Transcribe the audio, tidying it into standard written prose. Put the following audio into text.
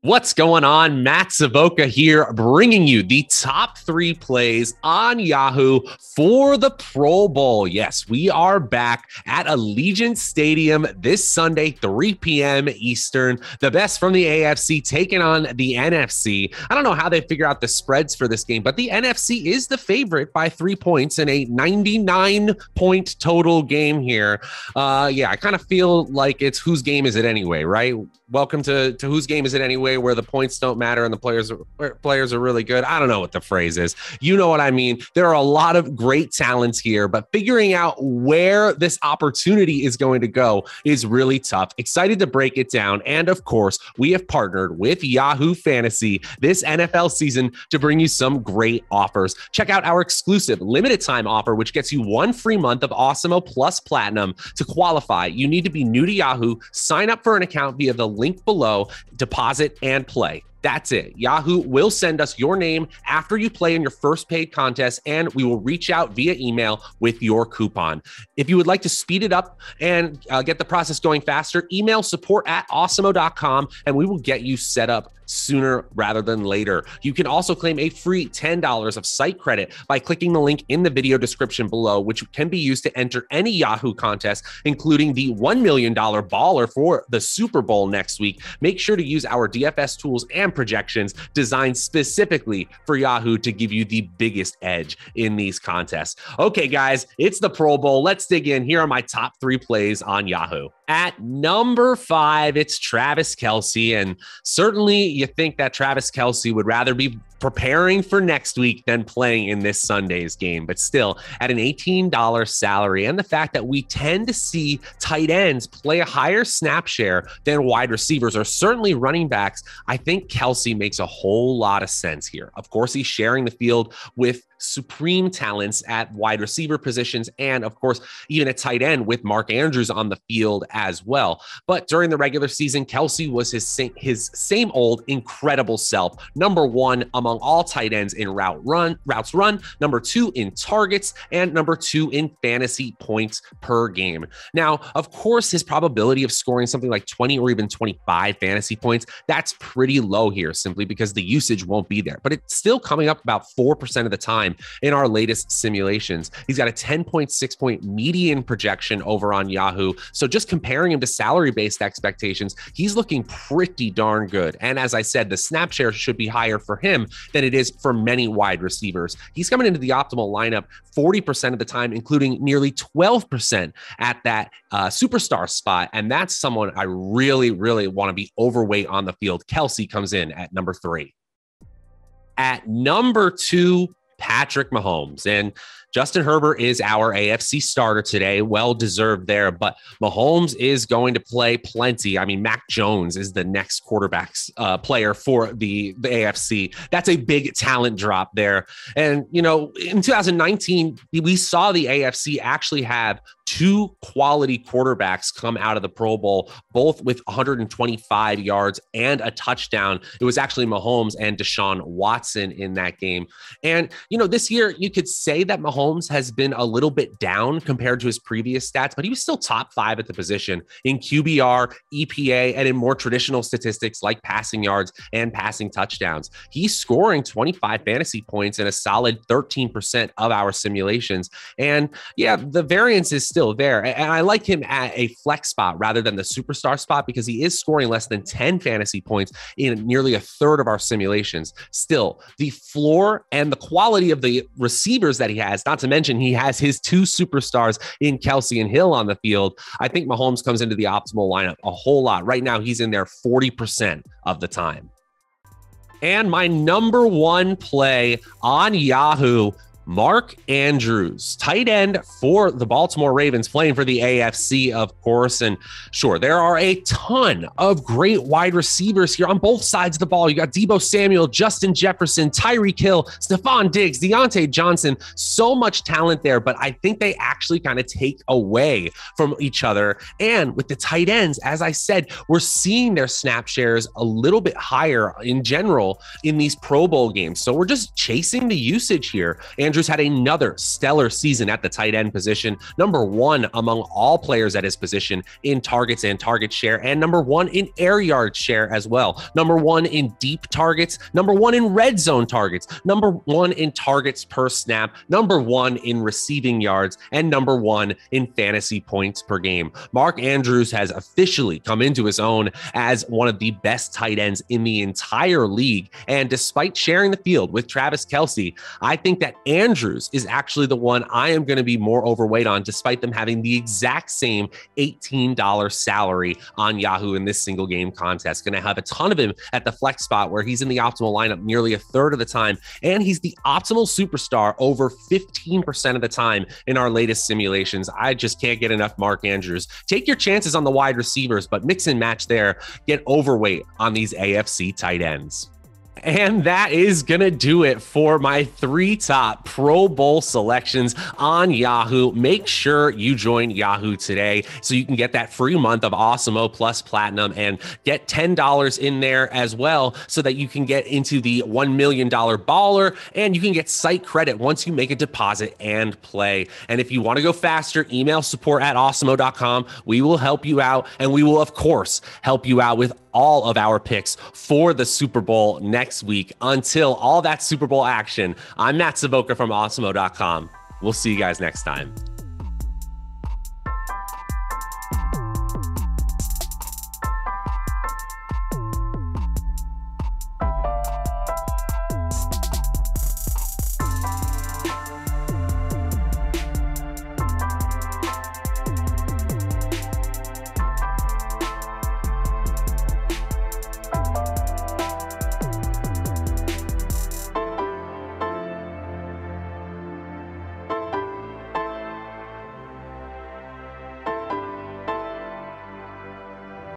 What's going on? Matt Savoca here, bringing you the top 3 plays on Yahoo for the Pro Bowl. Yes, we are back at Allegiant Stadium this Sunday, 3 p.m. Eastern. The best from the AFC taking on the NFC. I don't know how they figure out the spreads for this game, but the NFC is the favorite by 3 points in a 99-point total game here. I kind of feel like it's whose game is it anyway, right? Welcome to whose game is it anyway, where the points don't matter and the players are really good. I don't know what the phrase is. You know what I mean? There are a lot of great talents here, but figuring out where this opportunity is going to go is really tough. Excited to break it down. And of course, we have partnered with Yahoo Fantasy this NFL season to bring you some great offers. Check out our exclusive limited time offer, which gets you 1 free month of Awesemo Plus Platinum. To qualify, you need to be new to Yahoo, sign up for an account via the link below, deposit and play. That's it. Yahoo will send us your name after you play in your first paid contest, and we will reach out via email with your coupon. If you would like to speed it up and get the process going faster, email support@awesemo.com and we will get you set up sooner rather than later. You can also claim a free $10 of site credit by clicking the link in the video description below, which can be used to enter any Yahoo contest, including the $1 million baller for the Super Bowl next week. Make sure to use our DFS tools and projections designed specifically for Yahoo to give you the biggest edge in these contests. Okay, guys, it's the Pro Bowl. Let's dig in. Here are my top 3 plays on Yahoo. At number 5, it's Travis Kelce, and certainly you think that Travis Kelce would rather be preparing for next week than playing in this Sunday's game. But still, at an $18 salary and the fact that we tend to see tight ends play a higher snap share than wide receivers, or certainly running backs, I think Kelce makes a whole lot of sense here. Of course, he's sharing the field with supreme talents at wide receiver positions, and of course, even at tight end with Mark Andrews on the field as well. But during the regular season, Kelce was his same old incredible self. Number 1 among all tight ends in routes run, number 2 in targets, and number 2 in fantasy points per game. Now, of course, his probability of scoring something like 20 or even 25 fantasy points, that's pretty low here simply because the usage won't be there. But it's still coming up about 4% of the time in our latest simulations. He's got a 10.6 point median projection over on Yahoo. So just comparing him to salary-based expectations, he's looking pretty darn good. And as I said, the snap share should be higher for him than it is for many wide receivers. He's coming into the optimal lineup 40% of the time, including nearly 12% at that superstar spot. And that's someone I really, really want to be overweight on the field. Kelce comes in at number 3. At number 2, Patrick Mahomes. And Justin Herbert is our AFC starter today. Well deserved there, but Mahomes is going to play plenty. I mean, Mac Jones is the next quarterback's player for the AFC. That's a big talent drop there. And, you know, in 2019, we saw the AFC actually have 2 quality quarterbacks come out of the Pro Bowl, both with 125 yards and a touchdown. It was actually Mahomes and Deshaun Watson in that game. And, you know, this year you could say that Mahomes has been a little bit down compared to his previous stats, but he was still top 5 at the position in QBR, EPA, and in more traditional statistics like passing yards and passing touchdowns. He's scoring 25 fantasy points in a solid 13% of our simulations. And yeah, the variance is still there. And I like him at a flex spot rather than the superstar spot because he is scoring less than 10 fantasy points in nearly a third of our simulations. Still, the floor and the quality of the receivers that he has, not to mention he has his 2 superstars in Kelce and Hill on the field. I think Mahomes comes into the optimal lineup a whole lot. Right now, he's in there 40% of the time. And my number 1 play on Yahoo, Mark Andrews, tight end for the Baltimore Ravens, playing for the AFC, of course. And sure, there are a ton of great wide receivers here on both sides of the ball. You got Deebo Samuel, Justin Jefferson, Tyreek Hill, Stephon Diggs, Deontay Johnson. So much talent there, but I think they actually kind of take away from each other. And with the tight ends, as I said, we're seeing their snap shares a little bit higher in general in these Pro Bowl games. So we're just chasing the usage here. Andrews Andrews had another stellar season at the tight end position, number one among all players at his position in targets and target share, and number one in air yard share as well, number one in deep targets, number one in red zone targets, number one in targets per snap, number one in receiving yards, and number one in fantasy points per game. Mark Andrews has officially come into his own as one of the best tight ends in the entire league. And despite sharing the field with Travis Kelce, I think that Andrews is actually the one I am going to be more overweight on, despite them having the exact same $18 salary on Yahoo in this single game contest. Going to have a ton of him at the flex spot where he's in the optimal lineup nearly a third of the time. And he's the optimal superstar over 15% of the time in our latest simulations. I just can't get enough Mark Andrews. Take your chances on the wide receivers, but mix and match there. Get overweight on these AFC tight ends. And that is going to do it for my 3 top Pro Bowl selections on Yahoo. Make sure you join Yahoo today so you can get that free month of Awesemo Plus Platinum and get $10 in there as well so that you can get into the $1 million baller and you can get site credit once you make a deposit and play. And if you want to go faster, email support@awesemo.com. We will help you out, and we will, of course, help you out with all of our picks for the Super Bowl next week. Until all that Super Bowl action, I'm Matt Savoca from Awesemo.com. We'll see you guys next time.